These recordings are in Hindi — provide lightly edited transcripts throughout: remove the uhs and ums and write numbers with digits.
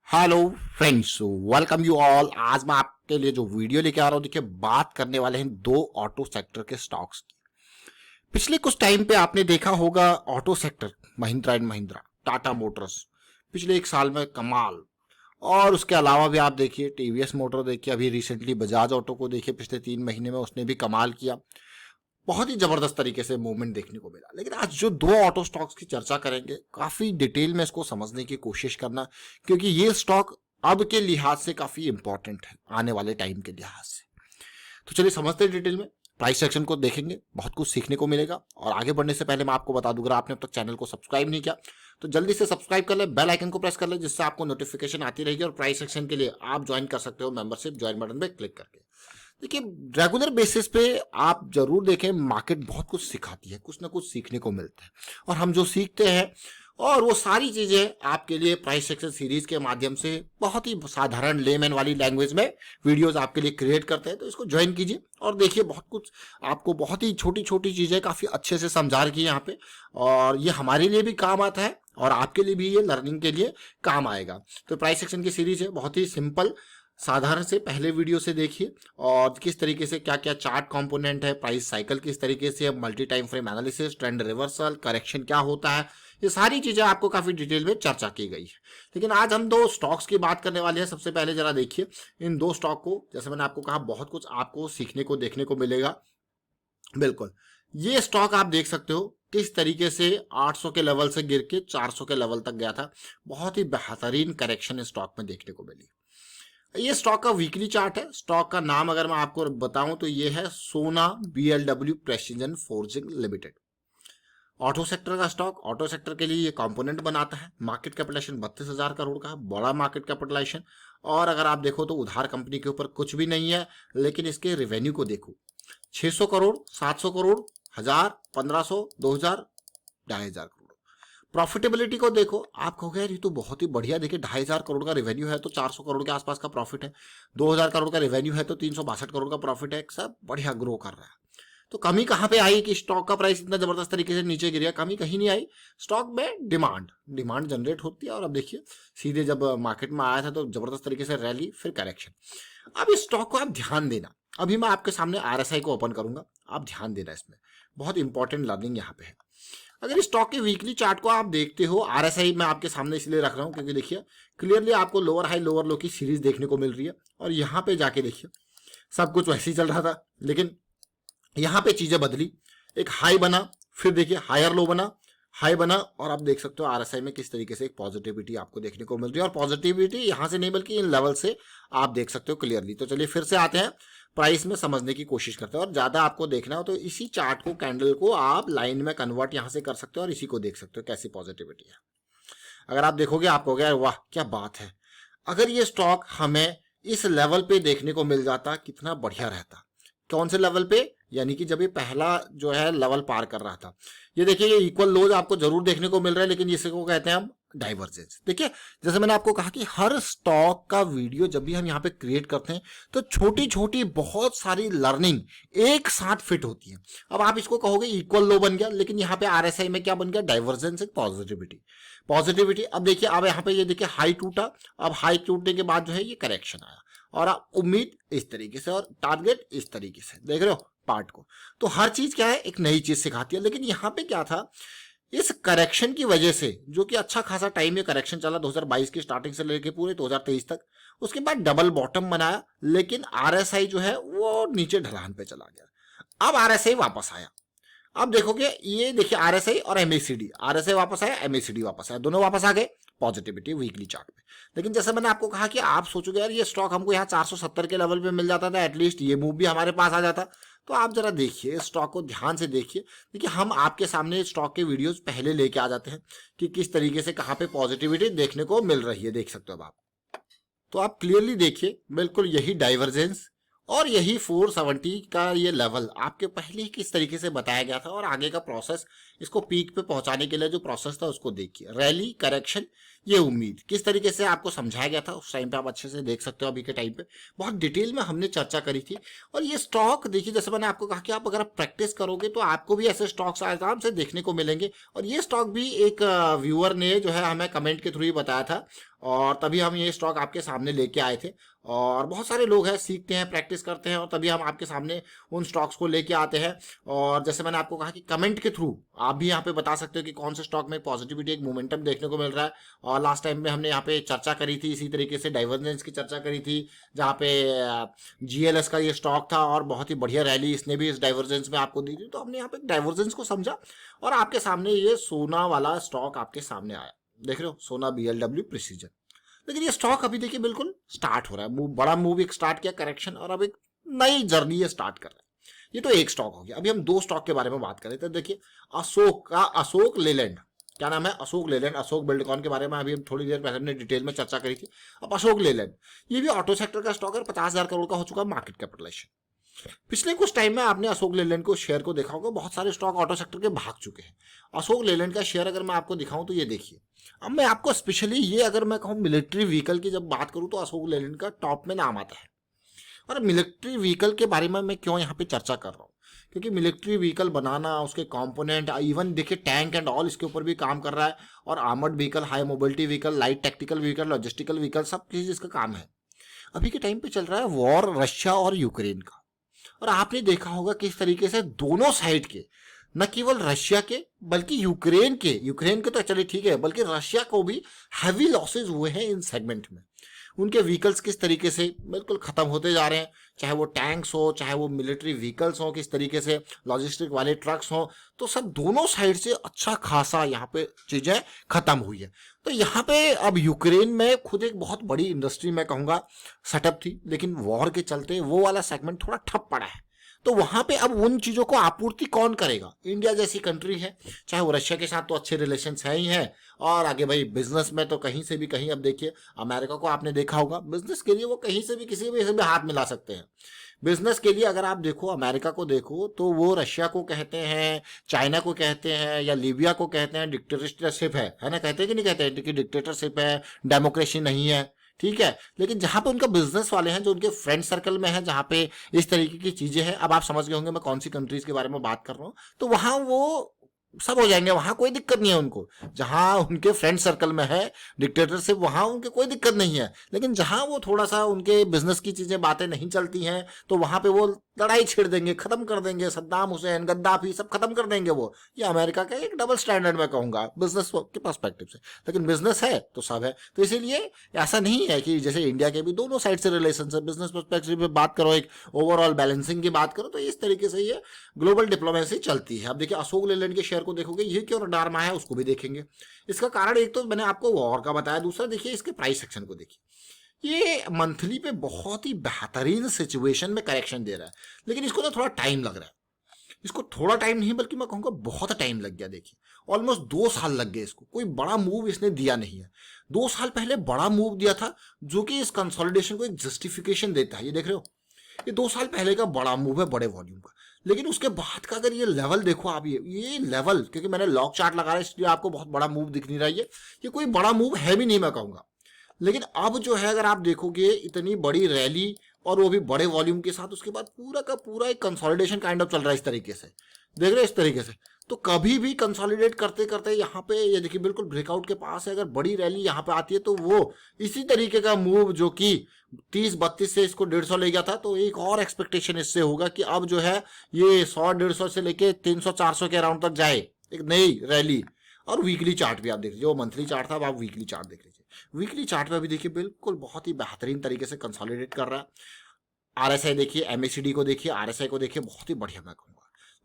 Hello friends, welcome you all. आज मैं आपके लिए जो वीडियो लेके आ रहा हूँ, देखिए बात करने वाले हैं दो ऑटो सेक्टर के स्टॉक्स की। पिछले कुछ टाइम पे आपने देखा होगा auto sector, Mahindra and Mahindra, Tata Motors पिछले एक साल में कमाल। और उसके अलावा भी आप देखिए टीवीएस मोटर देखिए, अभी रिसेंटली बजाज ऑटो को देखिए, पिछले 3 महीने में उसने भी कमाल किया। बहुत ही जबरदस्त तरीके से मूवमेंट देखने को मिला। लेकिन आज जो दो ऑटो स्टॉक्स की चर्चा करेंगे, काफी डिटेल में इसको समझने की कोशिश करना, क्योंकि ये स्टॉक अब के लिहाज से काफी इंपॉर्टेंट है, आने वाले टाइम के लिहाज से। तो चलिए समझते हैं डिटेल में। प्राइस सेक्शन को देखेंगे, बहुत कुछ सीखने को मिलेगा। और आगे बढ़ने से पहले मैं आपको बता दूं, अगर आपने अब तक चैनल को सब्सक्राइब नहीं किया तो जल्दी से सब्सक्राइब कर ले, बेल आइकन को प्रेस कर ले, जिससे आपको नोटिफिकेशन आती रहेगी। और प्राइस सेक्शन के लिए आप ज्वाइन कर सकते हो मेंबरशिप ज्वाइन बटन पे क्लिक करके। देखिए रेगुलर बेसिस पे आप जरूर देखें, मार्केट बहुत कुछ सिखाती है, कुछ ना कुछ सीखने को मिलता है। और हम जो सीखते हैं और वो सारी चीजें आपके लिए प्राइस सेक्शन सीरीज के माध्यम से बहुत ही साधारण लेमैन वाली लैंग्वेज में वीडियोस आपके लिए क्रिएट करते हैं। तो इसको ज्वाइन कीजिए और देखिए, बहुत कुछ आपको बहुत ही छोटी छोटी चीजें काफी अच्छे से समझा रखी है यहाँ पे। और ये हमारे लिए भी काम आता है और आपके लिए भी ये लर्निंग के लिए काम आएगा। तो प्राइस सेक्शन की सीरीज है, बहुत ही सिंपल साधारण से पहले वीडियो से देखिए। और किस तरीके से क्या क्या चार्ट कंपोनेंट है, प्राइस साइकिल किस तरीके से, multi time frame analysis, trend reversal, correction क्या होता है, ये सारी चीजें आपको काफी डिटेल में चर्चा की गई है। लेकिन आज हम दो स्टॉक्स की बात करने वाले हैं। सबसे पहले जरा देखिए इन दो स्टॉक को। जैसे मैंने आपको कहा, बहुत कुछ आपको सीखने को देखने को मिलेगा। बिल्कुल, ये स्टॉक आप देख सकते हो किस तरीके से 800 के लेवल से गिर के 400 के लेवल तक गया था। बहुत ही बेहतरीन करेक्शन स्टॉक में देखने को मिली। ये स्टॉक का वीकली चार्ट है। स्टॉक का नाम अगर मैं आपको बताऊं तो ये है सोना BLW precision forging limited. Auto sector का स्टॉक, ऑटो सेक्टर के लिए ये कंपोनेंट बनाता है। मार्केट कैपिटलाइजेशन 32,000 करोड़ का है, बड़ा मार्केट कैपिटलाइजेशन। और अगर आप देखो तो उधार कंपनी के ऊपर कुछ भी नहीं है। लेकिन इसके रेवेन्यू को देखो, 600 करोड़, 700 करोड़, 1000, 1500, 2000, 2500 करोड़। प्रॉफिटेबिलिटी को देखो, आप कहोगे यार ये तो बहुत ही बढ़िया। देखिए 2500 करोड़ का रेवेन्यू है तो 400 करोड़ के आसपास का प्रॉफिट है। 2000 करोड़ का रेवेन्यू है तो 362 करोड़ का प्रॉफिट है। सब बढ़िया ग्रो कर रहा है। तो कमी कहां पे आई कि स्टॉक का प्राइस इतना जबरदस्त तरीके से नीचे गिर गया? कमी कहीं नहीं आई। स्टॉक में डिमांड जनरेट होती है। और अब देखिए सीधे जब मार्केट में आया था तो जबरदस्त तरीके से रैली, फिर करेक्शन। अब इस स्टॉक को आप ध्यान देना। अभी मैं आपके सामने आरएसआई को ओपन करूंगा, आप ध्यान देना इसमें। बहुत इंपॉर्टेंट लर्निंग यहाँ पे है। अगर स्टॉक के वीकली चार्ट को आप देखते हो, आरएसआई मैं आपके सामने इसलिए रख रहा हूं क्योंकि देखिए क्लियरली आपको लोअर हाई लोअर लो की सीरीज देखने को मिल रही है। और यहाँ पे जाके देखिए सब कुछ वैसे ही चल रहा था, लेकिन यहाँ पे चीजें बदली। एक हाई बना, फिर देखिए हायर लो बना, हाई बना। और आप देख सकते हो आरएसआई में किस तरीके से एक पॉजिटिविटी आपको देखने को मिल रही है। और पॉजिटिविटी यहां से नहीं बल्कि इन लेवल से आप देख सकते हो क्लियरली। तो चलिए फिर से आते हैं प्राइस में, समझने की कोशिश करते हैं। और ज्यादा आपको देखना हो तो इसी चार्ट को, कैंडल को आप लाइन में कन्वर्ट यहां से कर सकते हो और इसी को देख सकते हो कैसी पॉजिटिविटी है। अगर आप देखोगे आप कहोगे वाह क्या बात है। अगर ये स्टॉक हमें इस लेवल पे देखने को मिल जाता कितना बढ़िया रहता। कौन से लेवल पे? यानी कि जब ये पहला जो है लेवल पार कर रहा था। ये देखिए ये इक्वल लोज आपको जरूर देखने को मिल रहा है, लेकिन इसे को कहते हैं हम डाइवर्जेंस। देखिए जैसे मैंने आपको कहा कि हर स्टॉक का वीडियो जब भी हम यहाँ पे क्रिएट करते हैं तो छोटी छोटी बहुत सारी लर्निंग एक साथ फिट होती है। अब आप इसको कहोगे इक्वल लो बन गया, लेकिन यहाँ पे आरएसआई में क्या बन गया? Divergence and positivity. अब देखिए, अब यहाँ पे ये देखिए हाई टूटा। अब हाई टूटने के बाद जो है ये करेक्शन आया। और आप उम्मीद इस तरीके से और टारगेट इस तरीके से देख रहे हो पार्ट को। तो हर चीज क्या है, एक नई चीज सिखाती है। लेकिन यहाँ पे क्या था, इस करेक्शन की वजह से, जो कि अच्छा खासा टाइम ये करेक्शन चला 2022 की स्टार्टिंग से लेके पूरे 2023 तक, उसके बाद डबल बॉटम बनाया। लेकिन आरएसआई जो है वो नीचे ढलान पे चला गया। अब आरएसआई वापस आया। अब देखोगे ये देखिए आरएसआई और एमएसीडी, आरएसआई वापस आया, एमएसीडी वापस आया, दोनों वापस आ गए पॉजिटिविटी वीकली चार्ट पे। लेकिन जैसे मैंने आपको कहा कि आप सोचोगे यार ये स्टॉक हमको यहाँ 470 के लेवल पे मिल जाता था, एटलीस्ट ये मूव भी हमारे पास आ जाता। तो आप जरा देखिए स्टॉक को ध्यान से देखिए। देखिए हम आपके सामने स्टॉक के वीडियोस पहले लेके आ जाते हैं कि किस तरीके से कहाँ पे पॉजिटिविटी देखने को मिल रही है। देख सकते हो अब आप, तो आप क्लियरली देखिए बिल्कुल यही डाइवर्जेंस और यही 470 का ये लेवल आपके पहले ही किस तरीके से बताया गया था और आगे का प्रोसेस इसको पीक पे पहुंचाने के लिए जो प्रोसेस था उसको देखिए, रैली, करेक्शन, ये उम्मीद, किस तरीके से आपको समझाया गया था उस टाइम पे आप अच्छे से देख सकते हो। अभी के टाइम पे बहुत डिटेल में हमने चर्चा करी थी। और ये स्टॉक देखिए, जैसे मैंने आपको कहा कि आप अगर प्रैक्टिस करोगे तो आपको भी ऐसे स्टॉक्स आराम से देखने को मिलेंगे। और ये स्टॉक भी एक व्यूअर ने जो है हमें कमेंट के थ्रू ही बताया था, और तभी हम ये स्टॉक आपके सामने लेके आए थे। और बहुत सारे लोग हैं, सीखते हैं, प्रैक्टिस करते हैं, और तभी हम आपके सामने उन स्टॉक्स को लेके आते हैं। और जैसे मैंने आपको कहा कि कमेंट के थ्रू आप भी यहाँ पे बता सकते हो कि कौन से स्टॉक में पॉजिटिविटी, एक मोमेंटम देखने को मिल रहा है। और लास्ट टाइम में हमने यहाँ पे चर्चा करी थी, इसी तरीके से डाइवर्जेंस की चर्चा करी थी, जहाँ पे जीएलएस का ये स्टॉक था और बहुत ही बढ़िया रैली इसने भी इस डाइवर्जेंस में आपको दी थी। तो हमने यहाँ पे डाइवर्जेंस को समझा और आपके सामने ये सोना वाला स्टॉक आपके सामने आया। देख रहे हो, सोना बीएलडब्ल्यू प्रिसीजन। लेकिन ये स्टॉक अभी देखिए बिल्कुल स्टार्ट हो रहा है, मूव, बड़ा मूव एक स्टार्ट किया, करेक्शन, और अब एक नई जर्नी ये स्टार्ट कर रहा है। ये तो एक स्टॉक हो गया। अभी हम दो स्टॉक के बारे में बात करें तो देखिए, अशोक लेलैंड, क्या नाम है, अशोक लेलैंड, अशोक बिल्डकॉन के बारे में अभी हम थोड़ी देर पहले हमने डिटेल में चर्चा करी थी। अब अशोक लेलैंड, ये भी ऑटो सेक्टर का स्टॉक है, 50,000 करोड़ का हो चुका है मार्केट कैपिटलाइजेशन। पिछले कुछ टाइम में आपने अशोक लेलैंड को शेयर को देखा होगा, बहुत सारे स्टॉक ऑटो सेक्टर के भाग चुके हैं। अशोक लेलैंड का शेयर अगर मैं आपको दिखाऊं तो ये देखिए। अब मैं आपको स्पेशली ये अगर मैं कहूँ मिलिट्री व्हीकल की जब बात करूं तो अशोक लेलैंड का टॉप में नाम आता है। और मिलिट्री व्हीकल के बारे में मैं क्यों यहाँ पे चर्चा कर रहा हूँ, क्योंकि मिलिट्री व्हीकल बनाना, उसके कंपोनेंट, इवन देखिए टैंक एंड ऑल इसके ऊपर भी काम कर रहा है। और armoured vehicle, high mobility vehicle, light tactical vehicle, logistical vehicle, सब चीज इसका काम है। अभी के टाइम पे चल रहा है वॉर रशिया और यूक्रेन का, और आपने देखा होगा किस तरीके से दोनों साइड के, न केवल रशिया के बल्कि यूक्रेन के तो चलिए ठीक है, बल्कि रशिया को भी हैवी लॉसेज हुए हैं इन सेगमेंट में। उनके व्हीकल्स किस तरीके से बिल्कुल खत्म होते जा रहे हैं, चाहे वो टैंक्स हो, चाहे वो मिलिट्री व्हीकल्स हो, किस तरीके से लॉजिस्टिक वाले ट्रक्स हो, तो सब दोनों साइड से अच्छा खासा यहाँ पे चीजें खत्म हुई है। तो यहाँ पे अब यूक्रेन में खुद एक बहुत बड़ी इंडस्ट्री मैं कहूँगा सेटअप थी, लेकिन वॉर के चलते वो वाला सेगमेंट थोड़ा ठप पड़ा है। तो वहां पे अब उन चीजों को आपूर्ति कौन करेगा? इंडिया जैसी कंट्री है, चाहे वो रशिया के साथ तो अच्छे रिलेशन है ही है, और आगे भाई बिजनेस में तो कहीं से भी कहीं, अब देखिए अमेरिका को आपने देखा होगा, बिजनेस के लिए वो कहीं से भी किसी भी हाथ मिला सकते हैं। बिजनेस के लिए अगर आप देखो, अमेरिका को देखो तो वो रशिया को कहते हैं, चाइना को कहते हैं, या लीबिया को कहते हैं डिक्टेटरशिप है ना, कहते हैं कि नहीं कहते हैं कि डिक्टेटरशिप है, डेमोक्रेसी नहीं है, ठीक है। लेकिन जहां पे उनका बिजनेस वाले हैं, जो उनके फ्रेंड सर्कल में है, जहां पे इस तरीके की चीजें हैं, अब आप समझ गए होंगे मैं कौन सी कंट्रीज के बारे में बात कर रहा हूं, तो वहां वो सब हो जाएंगे, वहां कोई दिक्कत नहीं है उनको। जहां उनके फ्रेंड सर्कल में है डिक्टेटरशिप, वहां उनके कोई दिक्कत नहीं है। लेकिन जहां वो थोड़ा सा उनके बिजनेस की चीजें, बातें नहीं चलती हैं, तो वहां पे वो लड़ाई छेड़ देंगे, खत्म कर देंगे, सद्दाम हुसैन, गद्दाफी सब खत्म कर देंगे वो। ये अमेरिका का एक डबल स्टैंडर्ड मैं कहूंगा बिजनेस के पर्सपेक्टिव से। लेकिन बिजनेस है तो सब है, तो इसीलिए ऐसा नहीं है कि जैसे इंडिया के भी दोनों साइड से रिलेशन है, बिजनेस पर्सपेक्टिव में बात करो, एक ओवरऑल बैलेंसिंग की बात करो, तो इस तरीके से ये ग्लोबल डिप्लोमेसी चलती है। अब देखिए अशोक लेलैंड के शेयर को देखोगे, ये क्यों डारमा है उसको भी देखेंगे। इसका कारण एक तो मैंने आपको वॉर का बताया, दूसरा देखिए इसके प्राइस सेक्शन को देखिए, ये मंथली पे बहुत ही बेहतरीन सिचुएशन में करेक्शन दे रहा है, लेकिन इसको ना थोड़ा टाइम लग रहा है। इसको थोड़ा टाइम नहीं बल्कि मैं कहूँगा बहुत टाइम लग गया। देखिए ऑलमोस्ट 2 साल लग गए इसको, कोई बड़ा मूव इसने दिया नहीं है। 2 साल पहले बड़ा मूव दिया था, जो कि इस कंसोलिडेशन को एक जस्टिफिकेशन देता है। ये देख रहे हो, ये 2 साल पहले का बड़ा मूव है, बड़े वॉल्यूम का। लेकिन उसके बाद का अगर ये लेवल देखो आप, ये लेवल, क्योंकि मैंने लॉक चार्ट लगा रहा है इसलिए आपको बहुत बड़ा मूव दिख नहीं रहा है, ये कोई बड़ा मूव है भी नहीं मैं कहूँगा। लेकिन अब जो है अगर आप देखोगे, इतनी बड़ी रैली और वो भी बड़े वॉल्यूम के साथ, उसके बाद पूरा का पूरा एक कंसोलिडेशन काइंड ऑफ चल रहा है इस तरीके से, देख रहे हैं इस तरीके से। तो कभी भी कंसोलिडेट करते करते यहाँ पे ये देखिए बिल्कुल ब्रेकआउट के पास है, अगर बड़ी रैली यहाँ पे आती है तो वो इसी तरीके का मूव जो कि 30-32 से इसको 150 ले गया था, तो एक और एक्सपेक्टेशन इससे होगा कि अब जो है ये 100-150 से लेके 300-400 के अराउंड तक जाए, एक नई रैली। और वीकली चार्ट भी आप देख लीजिए, वो मंथली चार्ट था, अब आप वीकली चार्ट देख लीजिए। वीकली चार्ट में भी देखिए बिल्कुल बहुत ही बेहतरीन तरीके से कंसोलिडेट कर रहा है। आरएसआई देखिए, एमएसीडी को देखिए, आरएसआई को देखिए, बहुत ही बढ़िया मैं कहूँगा।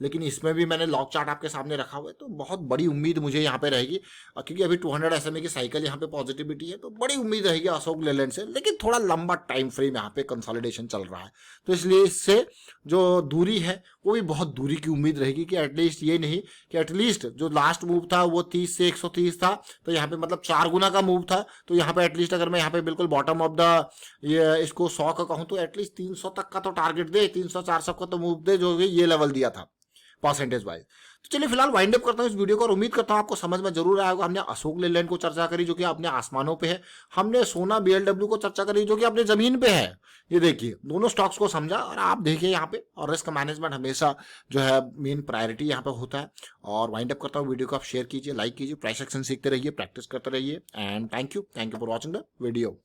लेकिन इसमें भी मैंने लॉक चार्ट आपके सामने रखा हुआ है, तो बहुत बड़ी उम्मीद मुझे यहाँ पे रहेगी, क्योंकि अभी 200 SMA की साइकिल यहाँ पे पॉजिटिविटी है, तो बड़ी उम्मीद रहेगी अशोक लेलैंड से। लेकिन थोड़ा लंबा टाइम फ्रेम यहाँ पे कंसोलिडेशन चल रहा है, तो इसलिए इससे जो दूरी है वो भी बहुत दूरी की उम्मीद रहेगी, कि एटलीस्ट ये नहीं कि एटलीस्ट जो लास्ट मूव था वो 30 से 130 था, तो यहाँ पे मतलब 4 गुना का मूव था। तो यहाँ पे एटलीस्ट अगर मैं यहाँ पे बिल्कुल बॉटम ऑफ द ये इसको 100 का कहूँ तो एटलीस्ट 300 तक का तो टारगेट दे, 300-400 का तो मूव दे, जो ये लेवल दिया था परसेंटेज वाइज। तो चलिए फिलहाल वाइंड अप करता हूँ इस वीडियो को और उम्मीद करता हूँ आपको समझ में जरूर आया होगा। हमने अशोक लेलैंड को चर्चा करी जो कि अपने आसमानों पे है, हमने सोना बीएलडब्ल्यू को चर्चा करी जो कि अपने जमीन पे है। ये देखिए दोनों स्टॉक्स को समझा और आप देखिए यहाँ पे, और रिस्क मैनेजमेंट हमेशा जो है मेन प्रायोरिटी यहाँ पे होता है। और वाइंड अप करता हूँ वीडियो को, आप शेयर कीजिए, लाइक कीजिए, प्राइस एक्शन सीखते रहिए, प्रैक्टिस करते रहिए, and thank you for watching the video.